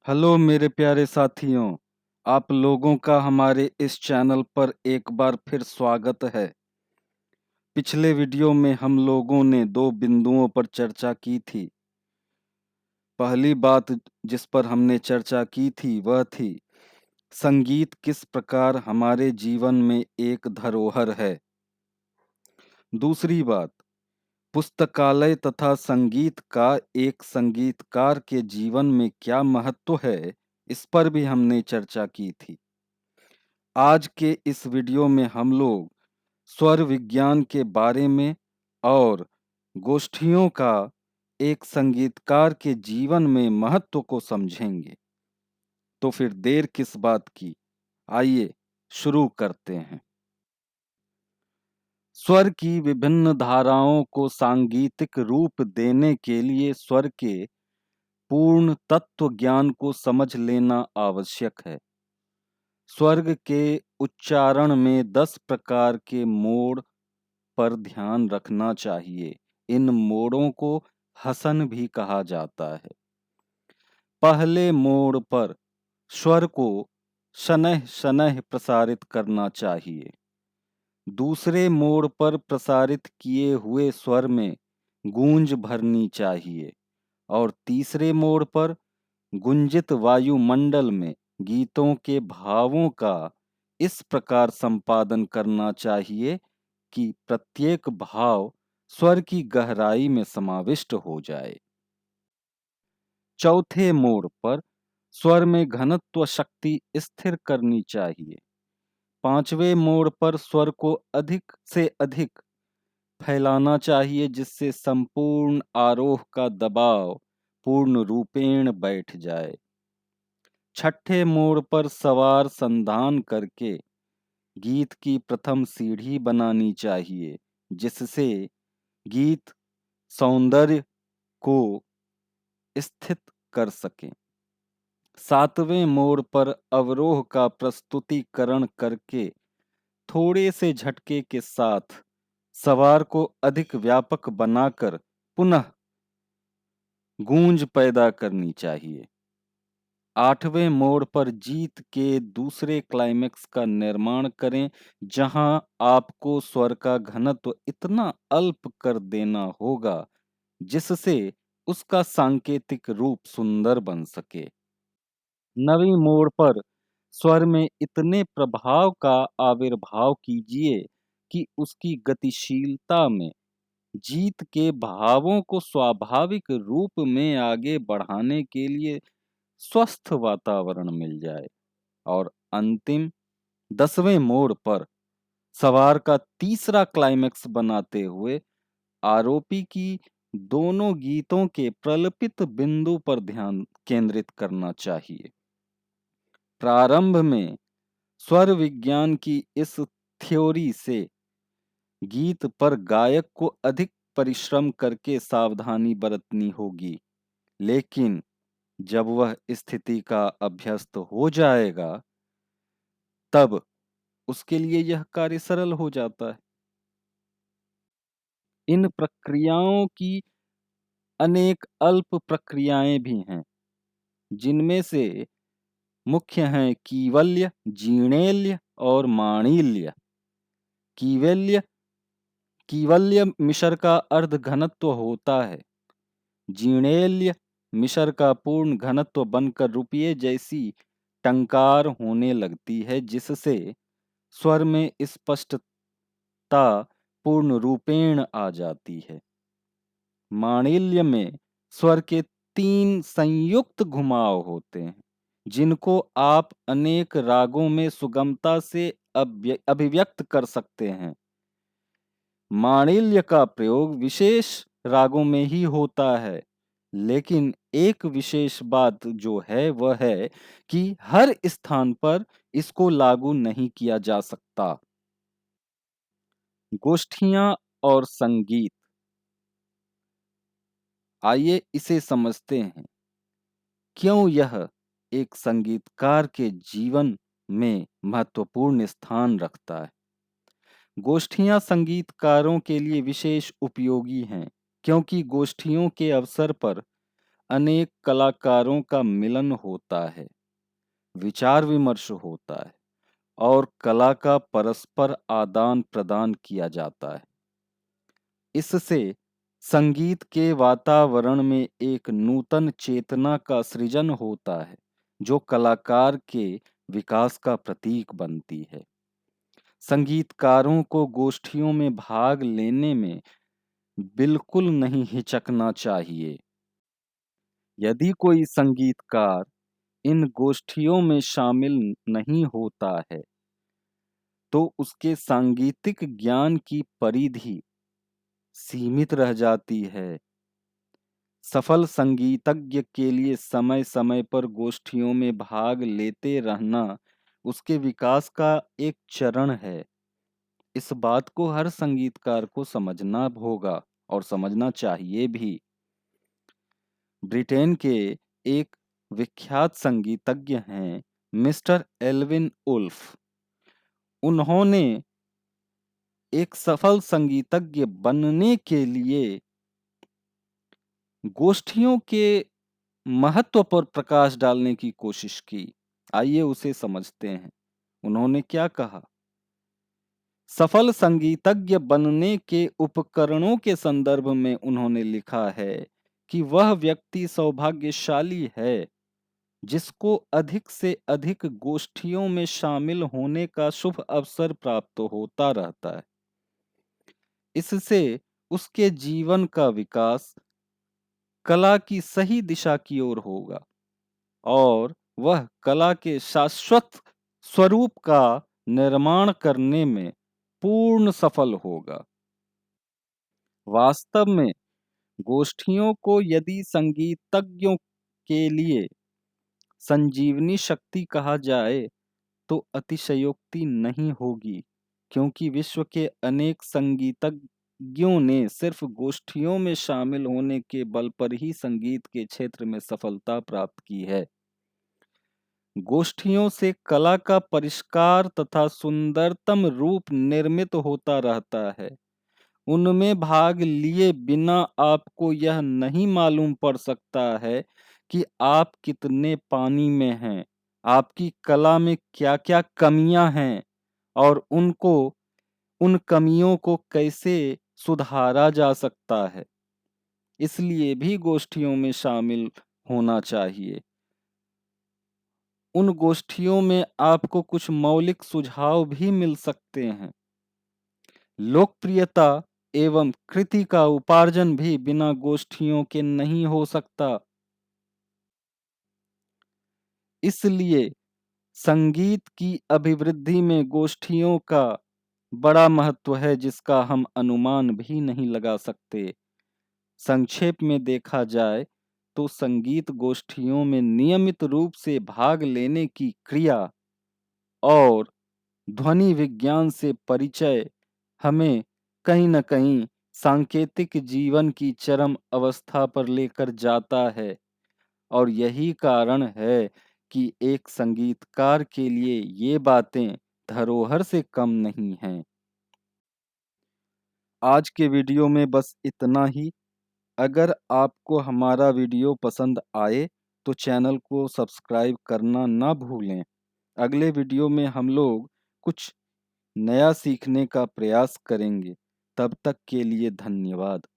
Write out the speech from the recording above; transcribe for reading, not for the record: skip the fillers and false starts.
Hello मेरे प्यारे साथियों, आप लोगों का हमारे इस चैनल पर एक बार फिर स्वागत है। पिछले वीडियो में हम लोगों ने दो बिंदुओं पर चर्चा की थी। पहली बात जिस पर हमने चर्चा की थी वह थी संगीत किस प्रकार हमारे जीवन में एक धरोहर है। दूसरी बात, पुस्तकालय तथा संगीत का एक संगीतकार के जीवन में क्या महत्व है, इस पर भी हमने चर्चा की थी। आज के इस वीडियो में हम लोग स्वर विज्ञान के बारे में और गोष्ठियों का एक संगीतकार के जीवन में महत्व को समझेंगे। तो फिर देर किस बात की, आइए शुरू करते हैं। स्वर की विभिन्न धाराओं को सांगीतिक रूप देने के लिए स्वर के पूर्ण तत्व ज्ञान को समझ लेना आवश्यक है। स्वर्ग के उच्चारण में 10 प्रकार के मोड़ पर ध्यान रखना चाहिए। इन मोड़ों को हसन भी कहा जाता है। पहले मोड़ पर स्वर को शनैः शनैः प्रसारित करना चाहिए। दूसरे मोड़ पर प्रसारित किए हुए स्वर में गूंज भरनी चाहिए और तीसरे मोड़ पर गुंजित वायुमंडल में गीतों के भावों का इस प्रकार संपादन करना चाहिए कि प्रत्येक भाव स्वर की गहराई में समाविष्ट हो जाए। चौथे मोड़ पर स्वर में घनत्व शक्ति स्थिर करनी चाहिए। पांचवें मोड़ पर स्वर को अधिक से अधिक फैलाना चाहिए जिससे संपूर्ण आरोह का दबाव पूर्ण रूपेण बैठ जाए। छठे मोड़ पर सवार संधान करके गीत की प्रथम सीढ़ी बनानी चाहिए जिससे गीत सौंदर्य को स्थित कर सके। सातवें मोड़ पर अवरोह का प्रस्तुतिकरण करके थोड़े से झटके के साथ सवार को अधिक व्यापक बनाकर पुनः गूंज पैदा करनी चाहिए। आठवें मोड़ पर जीत के दूसरे क्लाइमेक्स का निर्माण करें जहां आपको स्वर का घनत्व इतना अल्प कर देना होगा जिससे उसका सांकेतिक रूप सुंदर बन सके। नवीं मोड़ पर स्वर में इतने प्रभाव का आविर्भाव कीजिए कि उसकी गतिशीलता में जीत के भावों को स्वाभाविक रूप में आगे बढ़ाने के लिए स्वस्थ वातावरण मिल जाए। और अंतिम 10वें मोड़ पर सवार का तीसरा क्लाइमेक्स बनाते हुए आरोपी की दोनों गीतों के प्रलपित बिंदु पर ध्यान केंद्रित करना चाहिए। प्रारंभ में स्वर विज्ञान की इस थ्योरी से गीत पर गायक को अधिक परिश्रम करके सावधानी बरतनी होगी, लेकिन जब वह स्थिति का अभ्यस्त हो जाएगा तब उसके लिए यह कार्य सरल हो जाता है। इन प्रक्रियाओं की अनेक अल्प प्रक्रियाएं भी हैं जिनमें से मुख्य हैं कीवल्य, जीणेल्य और माणिल्य। कीवल्य कीवल्य मिश्र का अर्ध घनत्व होता है। जीणेल्य मिश्र का पूर्ण घनत्व बनकर रुपये जैसी टंकार होने लगती है जिससे स्वर में स्पष्टता पूर्ण रूपेण आ जाती है। माणिल्य में स्वर के 3 संयुक्त घुमाव होते हैं जिनको आप अनेक रागों में सुगमता से अभिव्यक्त कर सकते हैं। माणिल्य का प्रयोग विशेष रागों में ही होता है, लेकिन एक विशेष बात जो है वह है कि हर स्थान पर इसको लागू नहीं किया जा सकता। गोष्ठियां और संगीत, आइए इसे समझते हैं। क्यों यह एक संगीतकार के जीवन में महत्वपूर्ण स्थान रखता है। गोष्ठियां संगीतकारों के लिए विशेष उपयोगी हैं क्योंकि गोष्ठियों के अवसर पर अनेक कलाकारों का मिलन होता है, विचार विमर्श होता है और कला का परस्पर आदान प्रदान किया जाता है। इससे संगीत के वातावरण में एक नूतन चेतना का सृजन होता है, जो कलाकार के विकास का प्रतीक बनती है। संगीतकारों को गोष्ठियों में भाग लेने में बिल्कुल नहीं हिचकना चाहिए। यदि कोई संगीतकार इन गोष्ठियों में शामिल नहीं होता है, तो उसके सांगीतिक ज्ञान की परिधि सीमित रह जाती है। सफल संगीतज्ञ के लिए समय-समय पर गोष्ठियों में भाग लेते रहना उसके विकास का एक चरण है। इस बात को हर संगीतकार को समझना होगा और समझना चाहिए भी। ब्रिटेन के एक विख्यात संगीतज्ञ हैं मिस्टर एल्विन वुल्फ। उन्होंने एक सफल संगीतज्ञ बनने के लिए गोष्ठियों के महत्व पर प्रकाश डालने की कोशिश की। आइए उसे समझते हैं। उन्होंने क्या कहा? सफल संगीतज्ञ बनने के उपकरणों के संदर्भ में उन्होंने लिखा है कि वह व्यक्ति सौभाग्यशाली है जिसको अधिक से अधिक गोष्ठियों में शामिल होने का शुभ अवसर प्राप्त होता रहता है। इससे उसके जीवन का विकास कला की सही दिशा की ओर होगा और वह कला के शाश्वत स्वरूप का निर्माण करने में पूर्ण सफल होगा। वास्तव में गोष्ठियों को यदि संगीतज्ञों के लिए संजीवनी शक्ति कहा जाए तो अतिशयोक्ति नहीं होगी, क्योंकि विश्व के अनेक संगीतज्ञों ने सिर्फ गोष्ठियों में शामिल होने के बल पर ही संगीत के क्षेत्र में सफलता प्राप्त की है। गोष्ठियों से कला का परिष्कार तथा सुंदरतम रूप निर्मित होता रहता है। उनमें भाग लिए बिना आपको यह नहीं मालूम पड़ सकता है कि आप कितने पानी में हैं, आपकी कला में क्या-क्या कमियां हैं और उन कमियों को कैसे सुधारा जा सकता है। इसलिए भी गोष्ठियों में शामिल होना चाहिए। उन गोष्ठियों में आपको कुछ मौलिक सुझाव भी मिल सकते हैं। लोकप्रियता एवं कृति का उपार्जन भी बिना गोष्ठियों के नहीं हो सकता। इसलिए संगीत की अभिवृद्धि में गोष्ठियों का बड़ा महत्व है, जिसका हम अनुमान भी नहीं लगा सकते। संक्षेप में देखा जाए तो संगीत गोष्ठियों में नियमित रूप से भाग लेने की क्रिया और ध्वनि विज्ञान से परिचय हमें कहीं न कहीं सांकेतिक जीवन की चरम अवस्था पर लेकर जाता है और यही कारण है कि एक संगीतकार के लिए ये बातें धरोहर से कम नहीं हैं। आज के वीडियो में बस इतना ही। अगर आपको हमारा वीडियो पसंद आए तो चैनल को सब्सक्राइब करना ना भूलें। अगले वीडियो में हम लोग कुछ नया सीखने का प्रयास करेंगे। तब तक के लिए धन्यवाद।